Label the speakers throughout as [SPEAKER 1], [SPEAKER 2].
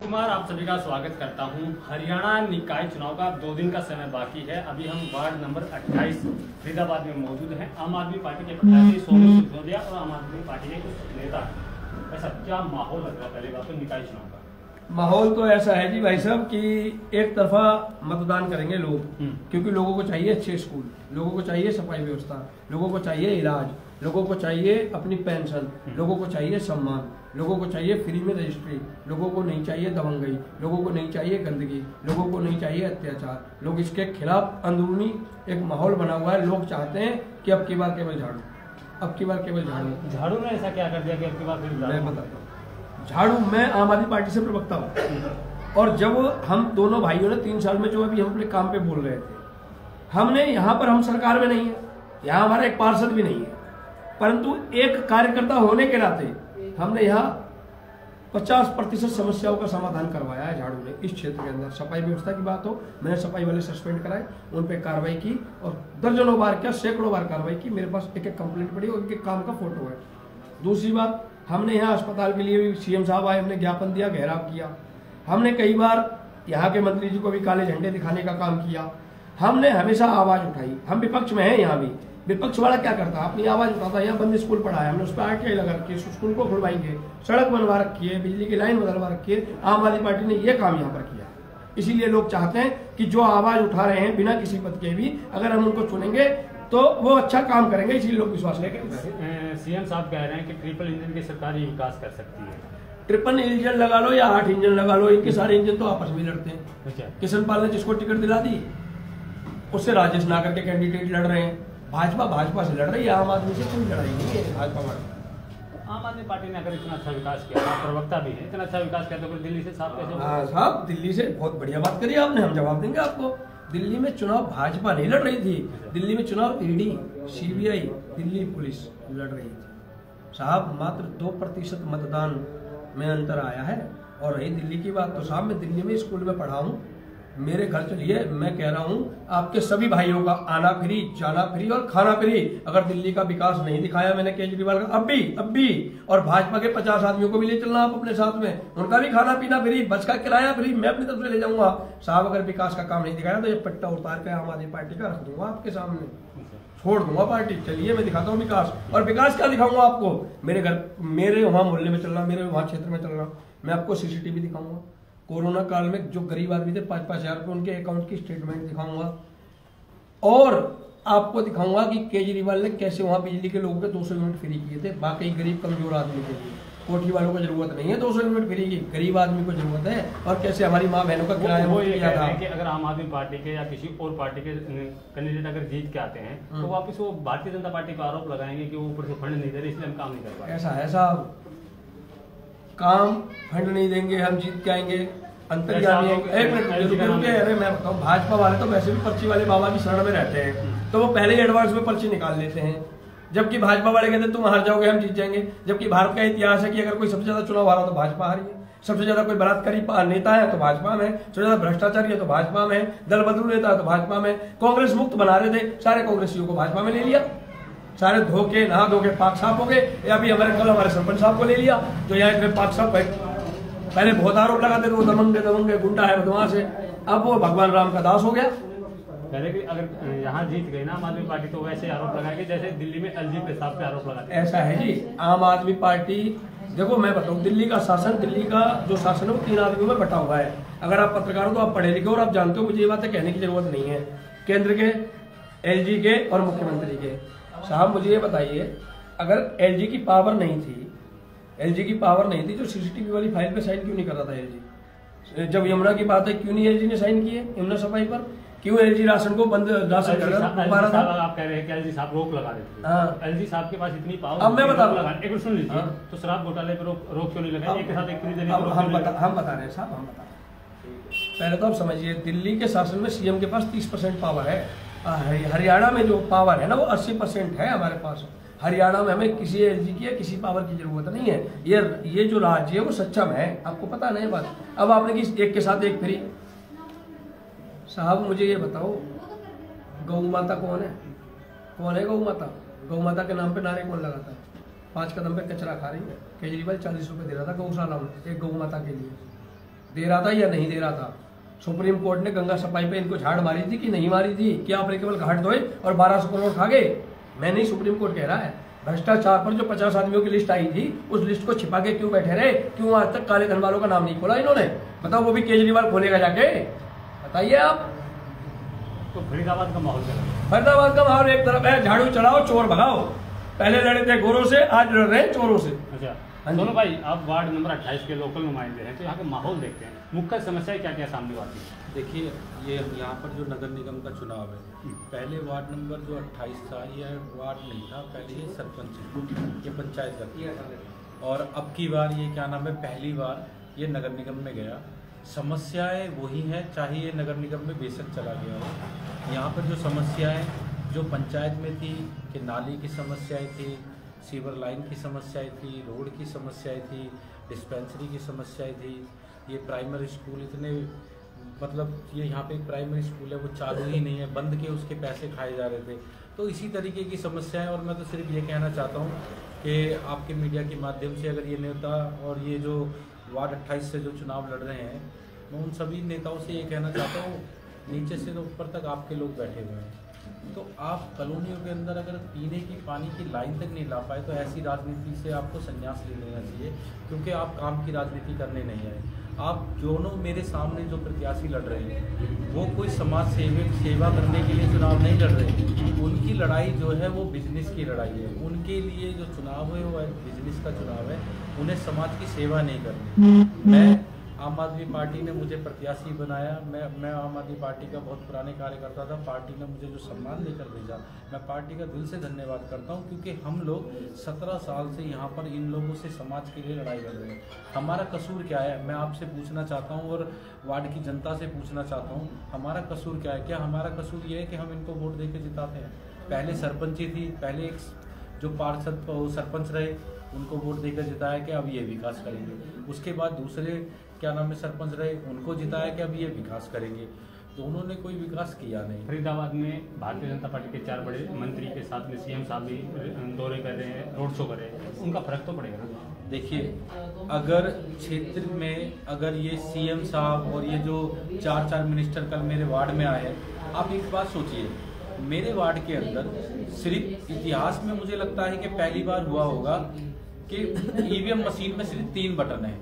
[SPEAKER 1] कुमार, आप सभी का स्वागत करता हूं। हरियाणा निकाय चुनाव का 2 दिन का समय बाकी है। अभी हम वार्ड नंबर 28 फरीदाबाद में मौजूद हैं। आम आदमी पार्टी के प्रत्याशी सोनू सिसोदिया और आम आदमी पार्टी के कुछ नेता, ऐसा क्या माहौल लग रहा है? पहले बात तो निकाय चुनाव का
[SPEAKER 2] माहौल तो ऐसा है जी भाई साहब कि एक तरफा मतदान करेंगे लोग, क्योंकि लोगों को चाहिए अच्छे स्कूल, लोगों को चाहिए सफाई व्यवस्था, लोगों को चाहिए इलाज, लोगों को चाहिए अपनी पेंशन, लोगों को चाहिए सम्मान, लोगों को चाहिए फ्री में रजिस्ट्री, लोगों को नहीं चाहिए दबंगई, लोगों को नहीं चाहिए गंदगी, लोगों को नहीं चाहिए अत्याचार। लोग इसके खिलाफ अंदरूनी एक माहौल बना हुआ है। लोग चाहते हैं कि अब की बार केवल झाड़ू, अब की बार केवल झाड़ू।
[SPEAKER 1] झाड़ू ने ऐसा क्या कर दिया कि अब की बार फिर
[SPEAKER 2] मैं बताता हूँ। झाड़ू, मैं आम आदमी पार्टी से प्रवक्ता हूँ, और जब हम दोनों भाइयों ने 3 साल में जो अभी हम अपने काम पे बोल रहे थे, हमने यहाँ पर, हम सरकार में नहीं है, यहाँ हमारा एक पार्षद भी नहीं है, परंतु एक कार्यकर्ता होने के नाते हमने यहाँ 50% समस्याओं का समाधान करवाया है झाड़ू ने इस क्षेत्र के अंदर। सफाई व्यवस्था की बात हो, मैंने सफाई वाले सस्पेंड कराए, उन पर कार्रवाई की, और दर्जनों बार क्या सैकड़ों बार कार्रवाई की। मेरे पास एक एक कंप्लेंट पड़ी और एक काम का फोटो है। दूसरी बात, हमने यहाँ अस्पताल के लिए भी सीएम साहब आए, हमने ज्ञापन दिया, घेराव किया। हमने कई बार यहाँ के मंत्री जी को भी काले झंडे दिखाने का काम किया। हमने हमेशा आवाज उठाई। हम विपक्ष में हैं, यहाँ भी विपक्ष वाला क्या करता, अपनी आवाज उठाता। यहाँ बंद स्कूल पढ़ा है, हमने उस पर आरटीआई लगा रखी है, स्कूल को खुलवाएंगे, सड़क बनवा रखी है, बिजली की लाइन बदलवा रखी है। आम आदमी पार्टी ने यह काम यहाँ पर किया। इसीलिए लोग चाहते हैं कि जो आवाज उठा रहे हैं बिना किसी पद के भी, अगर हम उनको चुनेंगे तो वो अच्छा काम करेंगे, इसीलिए लोग विश्वास लेके।
[SPEAKER 1] सीएम साहब कह रहे हैं कि ट्रिपल इंजन की सरकार ही विकास कर सकती है।
[SPEAKER 2] ट्रिपल इंजन लगा लो या 8 इंजन लगा लो, इनके सारे इंजन तो आपस में लड़ते हैं।
[SPEAKER 1] अच्छा।
[SPEAKER 2] किशन पाल ने जिसको टिकट दिला दी, उससे राजेश नागर के कैंडिडेट लड़ रहे हैं। भाजपा से लड़ रही है, आम आदमी से कोई लड़ाई नहीं है। भाजपा,
[SPEAKER 1] आम आदमी पार्टी ने अगर इतना अच्छा विकास किया, आप प्रवक्ता भी है, इतना अच्छा विकास किया, तो फिर दिल्ली से साफ कैसे?
[SPEAKER 2] हाँ साहब, दिल्ली से बहुत बढ़िया बात करी आपने, हम जवाब देंगे आपको। दिल्ली में चुनाव भाजपा नहीं लड़ रही थी, दिल्ली में चुनाव ईडी, सीबीआई, दिल्ली पुलिस लड़ रही थी साहब। मात्र 2% मतदान में अंतर आया है। और रही दिल्ली की बात, तो साहब मैं दिल्ली में स्कूल में पढ़ा हूँ, मेरे घर चलिए, मैं कह रहा हूँ आपके सभी भाइयों का आना फ्री, जाना फ्री और खाना फ्री। अगर दिल्ली का विकास नहीं दिखाया मैंने केजरीवाल का, अब भी और भाजपा के 50 आदमियों को भी ले चलना आप अपने साथ में, उनका भी खाना पीना फ्री, बस का किराया फ्री, मैं अपनी तरफ से ले जाऊंगा साहब। अगर विकास का काम नहीं दिखाया तो ये पट्टा उतार के आम आदमी पार्टी का रख दूंगा आपके सामने, छोड़ दूंगा पार्टी। चलिए मैं दिखाता हूँ विकास। और विकास क्या दिखाऊंगा आपको? मेरे घर, मेरे वहां मोहल्ले में चलना, मेरे वहां क्षेत्र में चलना, मैं आपको सीसीटीवी दिखाऊंगा। कोरोना काल में जो गरीब आदमी थे 5-5 हजार रुपये, उनके अकाउंट की स्टेटमेंट दिखाऊंगा। और आपको दिखाऊंगा कि केजरीवाल ने कैसे वहां बिजली के लोगों के 200 यूनिट फ्री किए थे, बाकी गरीब कमजोर आदमी के लिए। कोठी वालों को जरूरत नहीं है 200 यूनिट फ्री की, गरीब आदमी को जरूरत है। और कैसे हमारी माँ बहनों का किराया
[SPEAKER 1] वो ये कह रहे हैं कि अगर आम आदमी पार्टी के या किसी और पार्टी के कैंडिडेट अगर जीत के आते हैं तो वापस वो भारतीय जनता पार्टी पर आरोप लगाएंगे कि वो ऊपर से फंड नहीं दे रहे, इसलिए हम काम नहीं कर पाए।
[SPEAKER 2] ऐसा है साहब, काम फंड नहीं देंगे, हम जीत के आएंगे, अंतर्यामी। एक मिनट, अरे मैं बताऊं, भाजपा वाले तो वैसे भी पर्ची वाले बाबा की शरण में रहते हैं, तो वो पहले ही एडवांस में पर्ची निकाल लेते हैं। जबकि भाजपा वाले कहते हैं तुम हार जाओगे, हम जीत जाएंगे। जबकि भारत का इतिहास है कि अगर कोई सबसे ज्यादा चुनाव हारा तो भाजपा हारी है, सबसे ज्यादा कोई बलात्कारी नेता है तो भाजपा में, सबसे ज्यादा भ्रष्टाचारी है तो भाजपा में, दल बदलू नेता है तो भाजपा में। कांग्रेस मुक्त बना रहे थे, सारे कांग्रेसियों को भाजपा में ले लिया, सारे धोखे नहा धोके पाक साफ हो गए। या अभी कल हमारे सरपंच साहब को ले लिया, तो यहाँ पाक साफ पहले बहुत आरोप लगाते थे वो दबंगे गुंडा है, बदमाश है, अब वो भगवान राम का दास हो गया।
[SPEAKER 1] पहले कि अगर यहाँ जीत गई ना आम आदमी पार्टी तो वैसे आरोप लगाएंगे जैसे दिल्ली में एलजी प्रस्ताव पे आरोप लगाते।
[SPEAKER 2] ऐसा है जी, आम आदमी पार्टी, देखो मैं बताऊं, दिल्ली का शासन, दिल्ली का जो शासन है वो 3 आदमियों में बटा हुआ है। अगर आप पत्रकार हो तो आप पढ़े लिखे और आप जानते हो, मुझे ये बातें कहने की जरूरत नहीं है। केंद्र के, एलजी के और मुख्यमंत्री के। साहब मुझे ये बताइए, अगर एलजी की पावर नहीं थी, एलजी की पावर नहीं थी, जो सीसीटीवी वाली फाइल पे साइन क्यों नहीं कर रहा था एलजी? जब यमुना की बात है, क्यों नहीं एलजी ने साइन किए यमुना सफाई पर? क्यों एलजी राशन को बंद, राशन कर रहा था?
[SPEAKER 1] आप कह रहे हैं कि एलजी साहब रोक लगा देते थे।
[SPEAKER 2] हाँ,
[SPEAKER 1] एलजी साहब के पास इतनी पावर,
[SPEAKER 2] अब मैं बता रहा हूं,
[SPEAKER 1] एक सुन लीजिए। तो शराब घोटाले पर रोक क्यों नहीं लगाई? एक के साथ एक पूरी जगह
[SPEAKER 2] हम बता रहे हैं साहब, हम बता रहे हैं। पहले तो आप समझिए, दिल्ली के शासन में सीएम के पास 30% पावर है। हरियाणा में जो पावर है ना वो 80% है हमारे पास। हरियाणा में हमें किसी एलजी की या किसी पावर की जरूरत नहीं है। ये जो राज्य है वो सक्षम है, आपको पता नहीं बात। अब आपने कि एक के साथ एक फ्री। साहब मुझे ये बताओ, गौ माता कौन है? कौन है गौ माता? गौ माता के नाम पे नारे कौन लगाता है? 5 कदम पे कचरा खा रही है। केजरीवाल 40 रुपए दे रहा था गौशाला में एक गौ माता के लिए। दे रहा था या नहीं दे रहा था? सुप्रीम कोर्ट ने गंगा सफाई पे इनको झाड़ मारी थी कि नहीं मारी थी? क्या आपने केवल घाट धोए और 1200 करोड़ खा गए? मैं नहीं, सुप्रीम कोर्ट कह रहा है। भ्रष्टाचार पर जो 50 आदमियों की लिस्ट आई थी, उस लिस्ट को छिपा के क्यों बैठे रहे? क्यों आज तक काले धन वालों का नाम नहीं खोला इन्होंने? बताओ, वो भी केजरीवाल खोलेगा जाके? बताइए आप।
[SPEAKER 1] तो फरीदाबाद का माहौल क्या?
[SPEAKER 2] फरीदाबाद का माहौल एक तरफ है, झाड़ू चलाओ चोर भगाओ। पहले लड़े थे गोरों से, आज लड़ रहे हैं चोरों से।
[SPEAKER 1] अच्छा दोनों भाई, आप वार्ड नंबर 28 के लोकल नुमाइंदे हैं, तो यहाँ का माहौल देखते हैं, मुख्य समस्याएं क्या क्या सामने आती है?
[SPEAKER 3] देखिए, ये यहाँ पर जो नगर निगम का चुनाव है, पहले वार्ड नंबर जो 28 था, यह वार्ड नहीं था, पहले ये सरपंच, ये पंचायत का, और अब की बार ये क्या नाम है, पहली बार ये नगर निगम में गया। समस्याएं वही हैं, चाहे ये नगर निगम में बेशक चला गया हो। यहाँ पर जो समस्याएं जो पंचायत में थी कि नाली की समस्याएं थी, सीवर लाइन की समस्याएं थी, रोड की समस्याएं थी, डिस्पेंसरी की समस्याएं थी, ये प्राइमरी स्कूल इतने मतलब ये यहाँ पे एक प्राइमरी स्कूल है वो चालू ही नहीं है, बंद के उसके पैसे खाए जा रहे थे। तो इसी तरीके की समस्याएं, और मैं तो सिर्फ ये कहना चाहता हूँ कि आपके मीडिया के माध्यम से अगर ये नेता और ये जो वार्ड 28 से जो चुनाव लड़ रहे हैं, मैं उन सभी नेताओं से ये कहना चाहता हूँ, नीचे से तो ऊपर तक आपके लोग बैठे हुए हैं, तो आप कॉलोनियों के अंदर अगर पीने की पानी की लाइन तक नहीं ला पाए तो ऐसी राजनीति से आपको संन्यास ले लेना चाहिए, क्योंकि आप काम की राजनीति करने नहीं आए। आप दोनों मेरे सामने जो प्रत्याशी लड़ रहे हैं वो कोई समाज सेवा करने के लिए चुनाव नहीं लड़ रहे, उनकी लड़ाई जो है वो बिजनेस की लड़ाई है। उनके लिए जो चुनाव है वो बिजनेस का चुनाव है, उन्हें समाज की सेवा नहीं करनी। मैं आम आदमी पार्टी ने मुझे प्रत्याशी बनाया, मैं आम आदमी पार्टी का बहुत पुराने कार्यकर्ता था, पार्टी ने मुझे जो सम्मान देकर भेजा, मैं पार्टी का दिल से धन्यवाद करता हूं, क्योंकि हम लोग 17 साल से यहाँ पर इन लोगों से समाज के लिए लड़ाई लड़ रहे हैं। हमारा कसूर क्या है, मैं आपसे पूछना चाहता हूँ और वार्ड की जनता से पूछना चाहता हूँ, हमारा कसूर क्या है? क्या हमारा कसूर ये है कि हम इनको वोट दे के जिताते हैं? पहले सरपंची थी, पहले एक जो पार्षद सरपंच रहे उनको वोट देकर जिताया कि अब ये विकास करेंगे, उसके बाद दूसरे क्या नाम है सरपंच रहे, उनको जिताया कि अब ये विकास करेंगे, तो उन्होंने कोई विकास किया नहीं।
[SPEAKER 1] फरीदाबाद में भारतीय जनता पार्टी के 4 बड़े मंत्री के साथ में सीएम साहब भी दौरे कर रहे हैं, रोड शो कर रहे हैं, उनका फर्क तो पड़ेगा ना?
[SPEAKER 3] देखिए, अगर क्षेत्र में अगर ये सीएम साहब और ये जो 4 मिनिस्टर कल मेरे वार्ड में आए, आप एक बात सोचिए, मेरे वार्ड के अंदर सिर्फ इतिहास में मुझे लगता है कि पहली बार हुआ होगा कि ईवीएम मशीन में सिर्फ 3 बटन है,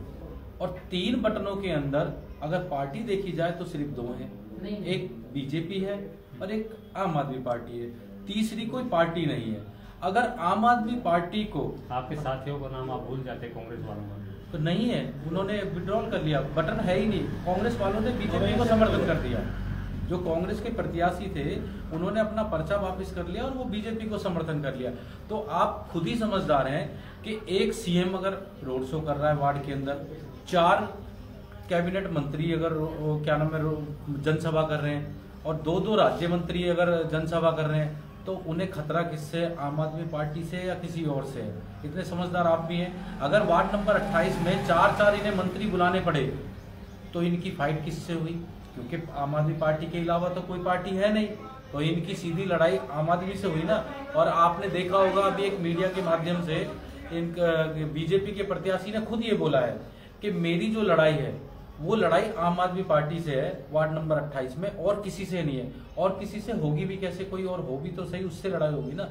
[SPEAKER 3] और 3 बटनों के अंदर अगर पार्टी देखी जाए तो सिर्फ 2 हैं, एक बीजेपी है और एक आम आदमी पार्टी है, तीसरी कोई पार्टी नहीं है। अगर आम आदमी पार्टी को,
[SPEAKER 1] आपके साथियों का नाम आप भूल जाते, कांग्रेस वालों का
[SPEAKER 3] तो नहीं है, उन्होंने विड्रॉल कर लिया, बटन है ही नहीं। कांग्रेस वालों ने बीजेपी को समर्थन कर दिया, जो कांग्रेस के प्रत्याशी थे उन्होंने अपना पर्चा वापस कर लिया और वो बीजेपी को समर्थन कर लिया। तो आप खुद ही समझदार हैं कि एक सीएम अगर रोड शो कर रहा है वार्ड के अंदर, 4 कैबिनेट मंत्री अगर क्या नाम है जनसभा कर रहे हैं, और 2 राज्य मंत्री अगर जनसभा कर रहे हैं, तो उन्हें खतरा किससे? आम आदमी पार्टी से या किसी और से? इतने समझदार आप भी हैं। अगर वार्ड नंबर 28 में 4 इन्हें मंत्री बुलाने पड़े तो इनकी फाइट किससे हुई? क्योंकि आम आदमी पार्टी के अलावा तो कोई पार्टी है नहीं, तो इनकी सीधी लड़ाई आम आदमी से हुई ना। और आपने देखा होगा अभी एक मीडिया के माध्यम से बीजेपी के प्रत्याशी ने खुद ये बोला है कि मेरी जो लड़ाई है वो लड़ाई आम आदमी पार्टी से है वार्ड नंबर 28 में, और किसी से नहीं है। और किसी से होगी भी कैसे? कोई और हो भी तो सही, उससे लड़ाई होगी ना।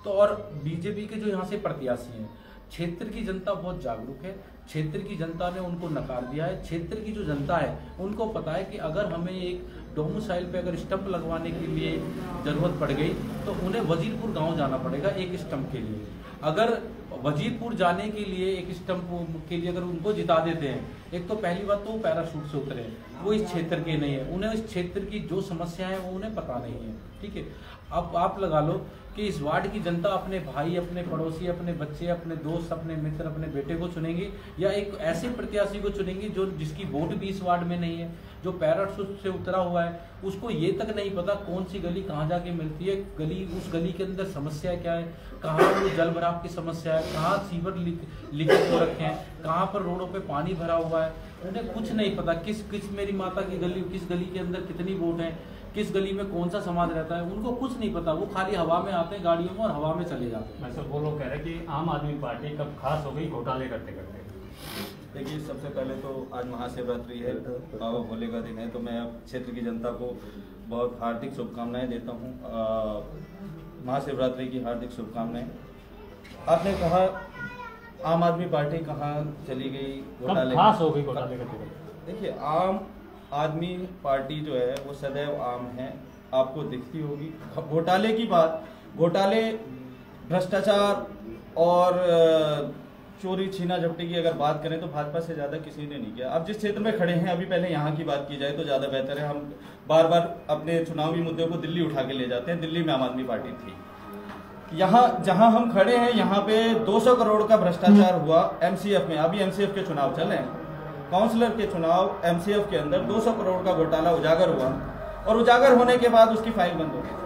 [SPEAKER 3] तो और बीजेपी के जो यहाँ से प्रत्याशी हैं, क्षेत्र की जनता बहुत जागरूक है, क्षेत्र की जनता ने उनको नकार दिया है। क्षेत्र की जो जनता है उनको पता है कि अगर हमें एक डोमिसाइल पे अगर स्टंप लगवाने के लिए जरूरत पड़ गई तो उन्हें वजीरपुर गांव जाना पड़ेगा एक स्टंप के लिए। अगर वजीरपुर जाने के लिए एक स्टंप के लिए अगर उनको जिता देते हैं, एक तो पहली बात तो वो पैराशूट से उतरे, वो इस क्षेत्र के नहीं है, उन्हें इस क्षेत्र की जो समस्या है वो उन्हें पता नहीं है। ठीक है, अब आप लगा लो कि इस वार्ड की जनता अपने भाई, अपने पड़ोसी, अपने बच्चे, अपने दोस्त, अपने मित्र, अपने बेटे को चुनेंगी, या एक ऐसे प्रत्याशी को चुनेंगी जो जिसकी वोट भी इस वार्ड में नहीं है, जो पैराशूट से उतरा हुआ है, उसको ये तक नहीं पता कौन सी गली कहाँ जाके मिलती है, गली उस गली के अंदर समस्या क्या है, कहाँ वो जल भराव की समस्या है, कहाँ सीवर लीकेज हो रखे हैं, कहाँ पर रोडों पे पानी भरा हुआ है, उन्हें कुछ नहीं पता। किस मेरी माता की गली, किस गली के अंदर कितनी वोट है, किस गली में कौन सा समाज रहता है, उनको कुछ नहीं पता। वो खाली हवा में आते हैं गाड़ियों में और हवा में चले जाते हैं।
[SPEAKER 1] ऐसा वो लोग कह रहे हैं कि आम आदमी पार्टी कब खास हो गई घोटाले करते करते।
[SPEAKER 4] देखिए, सबसे पहले तो आज महाशिवरात्रि है, बाबा भोले का दिन है, तो मैं क्षेत्र की जनता को बहुत हार्दिक शुभकामनाएं देता हूं। महाशिवरात्रि की हार्दिक शुभकामनाएं। आपने कहा आम आदमी पार्टी कहाँ चली गई, घोटाले
[SPEAKER 1] खास हो गई घोटाले का?
[SPEAKER 4] देखिए, आम आदमी पार्टी जो है वो सदैव आम है, आपको दिखती होगी। घोटाले की बात, घोटाले, भ्रष्टाचार और चोरी छीना झपटी की अगर बात करें तो भाजपा से ज्यादा किसी ने नहीं किया। अब जिस क्षेत्र में खड़े हैं, अभी पहले यहाँ की बात की जाए तो ज्यादा बेहतर है। हम बार बार अपने चुनावी मुद्दों को दिल्ली उठा के ले जाते हैं। दिल्ली में आम आदमी पार्टी थी। यहाँ जहां हम खड़े हैं, यहाँ पे 200 करोड़ का भ्रष्टाचार हुआ एमसीएफ में। अभी एमसीएफ के चुनाव चल रहे हैं, काउंसलर के चुनाव, एमसीएफ के अंदर 200 करोड़ का घोटाला उजागर हुआ, और उजागर होने के बाद उसकी फाइल बंद हो गई।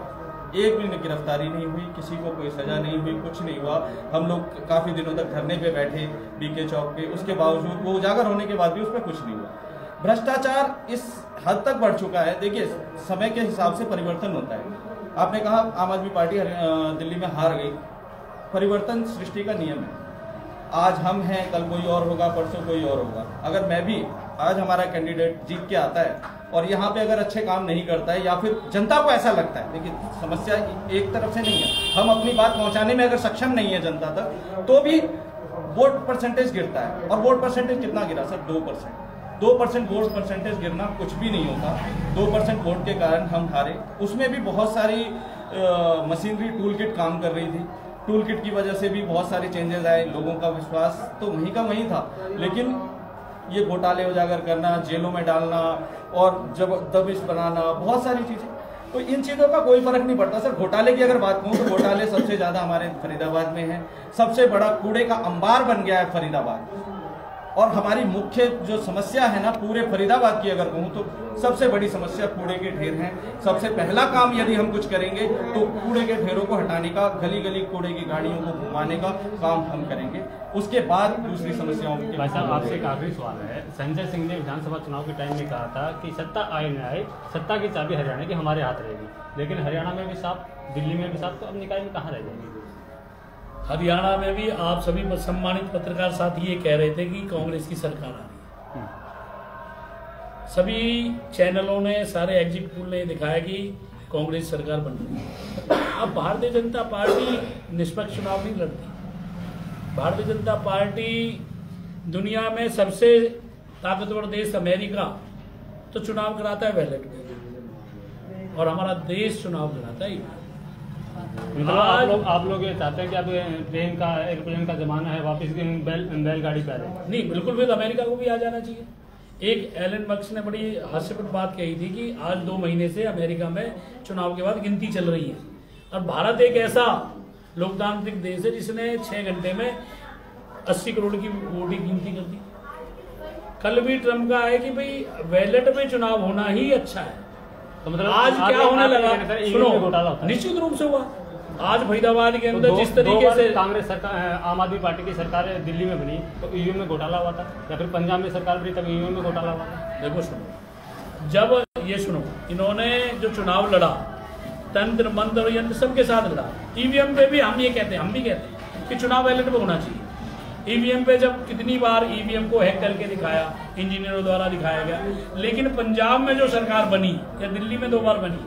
[SPEAKER 4] एक भी गिरफ्तारी नहीं हुई, किसी को कोई सजा नहीं हुई, कुछ नहीं हुआ। हम लोग काफी दिनों तक धरने पे बैठे बीके चौक पे, उसके बावजूद वो उजागर होने के बाद भी उस पर कुछ नहीं हुआ। भ्रष्टाचार इस हद तक बढ़ चुका है। देखिए, समय के हिसाब से परिवर्तन होता है। आपने कहा आम आदमी पार्टी दिल्ली में हार गई, परिवर्तन सृष्टि का नियम है। आज हम हैं, कल कोई और होगा, परसों कोई और होगा। अगर मैं भी, आज हमारा कैंडिडेट जीत के आता है और यहाँ पे अगर अच्छे काम नहीं करता है, या फिर जनता को ऐसा लगता है, देखिए समस्या एक तरफ से नहीं है, हम अपनी बात पहुंचाने में अगर सक्षम नहीं है जनता तक, तो भी वोट परसेंटेज गिरता है। और वोट परसेंटेज कितना गिरा सर? 2%। 2% वोट परसेंटेज गिरना कुछ भी नहीं होता। 2% वोट के कारण हम हारे। उसमें भी बहुत सारी मशीनरी, टूल किट काम कर रही थी। टूल किट की वजह से भी बहुत सारे चेंजेस आए, लोगों का विश्वास तो वहीं का वहीं था। लेकिन ये घोटाले उजागर करना, जेलों में डालना और जब दबिश बनाना, बहुत सारी चीजें, तो इन चीजों का कोई फर्क नहीं पड़ता सर। घोटाले की अगर बात कहूँ तो घोटाले सबसे ज्यादा हमारे फरीदाबाद में है। सबसे बड़ा कूड़े का अंबार बन गया है फरीदाबाद। और हमारी मुख्य जो समस्या है ना, पूरे फरीदाबाद की अगर कहूँ तो सबसे बड़ी समस्या कूड़े के ढेर हैं। सबसे पहला काम यदि हम कुछ करेंगे तो कूड़े के ढेरों को हटाने का, गली गली कूड़े की गाड़ियों को घुमाने का काम हम करेंगे। उसके बाद दूसरी समस्याओं की।
[SPEAKER 1] भाई साहब, आपसे एक आखिरी सवाल है। संजय सिंह ने विधानसभा चुनाव के टाइम में कहा था कि सत्ता आए न आए, सत्ता की चाबी हरियाणा की हमारे हाथ रहेगी। लेकिन हरियाणा में भी साफ, दिल्ली में भी साफ, तो अब निकाय में कहाँ रह जाएगी?
[SPEAKER 5] हरियाणा में भी आप सभी सम्मानित पत्रकार साथी ये कह रहे थे कि कांग्रेस की सरकार आ रही है। सभी चैनलों ने, सारे एग्जिट पोल ने दिखाया कि कांग्रेस सरकार बन रही है। अब भारतीय जनता पार्टी निष्पक्ष चुनाव नहीं लड़ती। भारतीय जनता पार्टी दुनिया में सबसे ताकतवर देश अमेरिका तो चुनाव कराता है बैलेट में, और हमारा देश चुनाव कराता है।
[SPEAKER 1] मतलब आप लोग ये चाहते हैं कि अब ट्रेन का, एयरप्लेन का जमाना है, वापस बैलगाड़ी पे आ रहे हैं?
[SPEAKER 5] नहीं, बिल्कुल भी अमेरिका को भी आ जाना चाहिए। एक एलन मस्क ने बड़ी हास्यप्रद बात कही थी कि आज 2 महीने से अमेरिका में चुनाव के बाद गिनती चल रही है, और भारत एक ऐसा लोकतांत्रिक देश है जिसने 6 घंटे में 80 करोड़ की वोट की गिनती कर दी। कल भी ट्रम्प का है कि भाई बैलेट में चुनाव होना ही अच्छा है।
[SPEAKER 1] तो मतलब
[SPEAKER 5] आज क्या होने लगा?
[SPEAKER 1] सुनो,
[SPEAKER 5] निश्चित रूप से हुआ। आज फरीदाबाद के अंदर जिस तरीके से
[SPEAKER 1] कांग्रेस सरकार, आम आदमी पार्टी की सरकार दिल्ली में बनी तो ईवीएम में घोटाला हुआ था, या फिर पंजाब में सरकार बनी तब ईवीएम में घोटाला हुआ था।
[SPEAKER 5] देखो सुनो, जब ये सुनो, इन्होंने जो चुनाव लड़ा, तंत्र मंत्र और यंत्र सबके साथ लड़ा। ईवीएम पे भी हम ये कहते हैं, हम भी कहते हैं कि चुनाव बैलेट में होना चाहिए। ईवीएम पे जब कितनी बार ईवीएम को हैक करके दिखाया, इंजीनियरों द्वारा दिखाया गया, लेकिन पंजाब में जो सरकार बनी या दिल्ली में 2 बार बनी,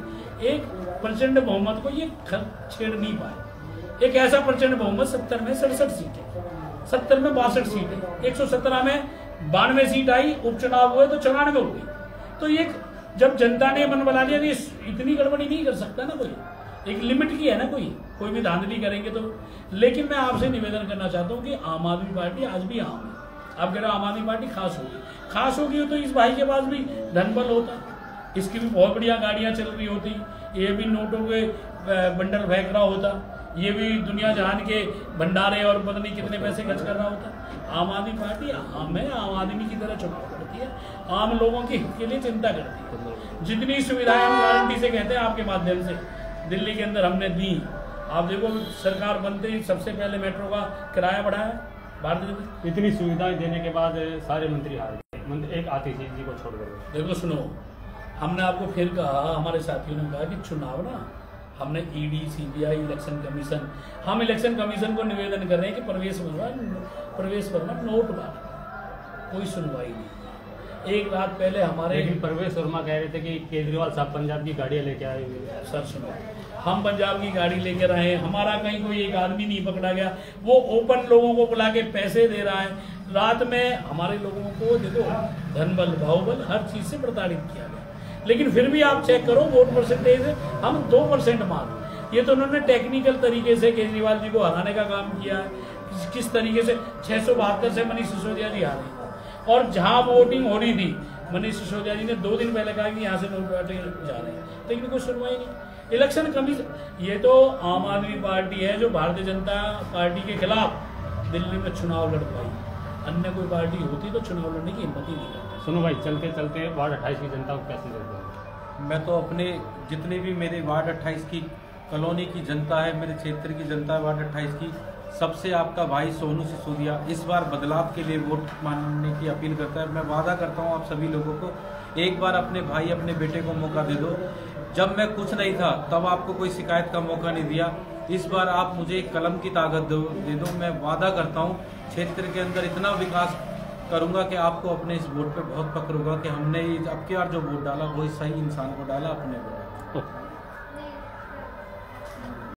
[SPEAKER 5] 1% बहुमत को ये छेड़ नहीं पाए। एक ऐसा प्रचंड बहुमत 70 में 67 सीटें, 70 में 62 सीटें, 117 में 92 सीट आई। उपचुनाव हुए तो 94 हो गई। तो ये जब जनता ने मन बना लिया कि इतनी गड़बड़ी नहीं कर सकता ना कोई, एक लिमिट की है ना, कोई भी धांधली करेंगे तो। लेकिन मैं आपसे निवेदन करना चाहता हूँ कि आम आदमी पार्टी आज भी आम है। आप कह रहे हो आम आदमी पार्टी खास होगी तो इस भाई के पास भी धनबल होता, इसकी भी बहुत बढ़िया गाड़ियां चल रही होती, ये भी नोटों के बंडल फेंक रहा होता, ये भी दुनिया जहान के भंडारे और पता नहीं कितने पैसे खर्च कर रहा होता। आम आदमी पार्टी आम है, आम आदमी की तरह चुनाव करती है, आम लोगों के हित के लिए चिंता करती है। जितनी सुविधाएं हम गारंटी से कहते हैं आपके माध्यम से दिल्ली के अंदर हमने दी। आप देखो, सरकार बनते ही सबसे पहले मेट्रो का किराया बढ़ाया भारतीय।
[SPEAKER 1] इतनी सुविधाएं देने के बाद सारे मंत्री हार गए, एक आतिश जी को छोड़कर।
[SPEAKER 5] देखो सुनो, हमने आपको फिर कहा, हमारे साथियों ने कहा कि चुनाव ना, हमने ईडी, सीबीआई, इलेक्शन कमीशन, हम इलेक्शन कमीशन को निवेदन कर रहे हैं कि प्रवेश भरना नोट बांटना। कोई सुनवाई नहीं। एक रात पहले हमारे
[SPEAKER 1] लेकिन परवेश वर्मा कह रहे थे कि केजरीवाल साहब पंजाब की गाड़ियां लेके आए हुए हैं।
[SPEAKER 5] सर सुनो, हम पंजाब की गाड़ी लेकर आए हैं, हमारा कहीं कोई एक आदमी नहीं पकड़ा गया, वो ओपन लोगों को बुला के पैसे दे रहा है। रात में हमारे लोगों को देखो धन बल भावबल हर चीज से प्रताड़ित किया गया, लेकिन फिर भी आप चेक करो वोट परसेंटेज हम 2% मार। ये तो उन्होंने टेक्निकल तरीके से केजरीवाल जी को हराने का काम किया है। किस तरीके से 672 से मनीष सिसोदिया जी हारे, और जहां वोटिंग हो रही थी मनीष सिसोदिया जी ने 2 दिन पहले कहा कि यहाँ से लोग जा रहे हैं, लेकिन कोई सुनवाई नहीं। इलेक्शन कमीशन, ये तो आम आदमी पार्टी है जो भारतीय जनता पार्टी के खिलाफ दिल्ली में चुनाव लड़ पाई, अन्य कोई पार्टी होती तो चुनाव लड़ने की हिम्मत ही नहीं करती।
[SPEAKER 1] सुनो भाई, चलते चलते वार्ड 28 की जनता को कैसे देखते हो?
[SPEAKER 3] मैं तो अपने जितने भी मेरे वार्ड 28 की कॉलोनी की जनता है, मेरे क्षेत्र की जनता है वार्ड 28 की, सबसे आपका भाई सोनू सिसोदिया इस बार बदलाव के लिए वोट मांगने की अपील करता है। मैं वादा करता हूं आप सभी लोगों को, एक बार अपने भाई अपने बेटे को मौका दे दो। जब मैं कुछ नहीं था तब आपको कोई शिकायत का मौका नहीं दिया, इस बार आप मुझे एक कलम की ताकत दे दो। मैं वादा करता हूं क्षेत्र के अंदर इतना विकास करूंगा कि आपको अपने इस वोट पे बहुत फक्र होगा कि हमने अब की बार जो वोट डाला वो सही इंसान को डाला, अपने को।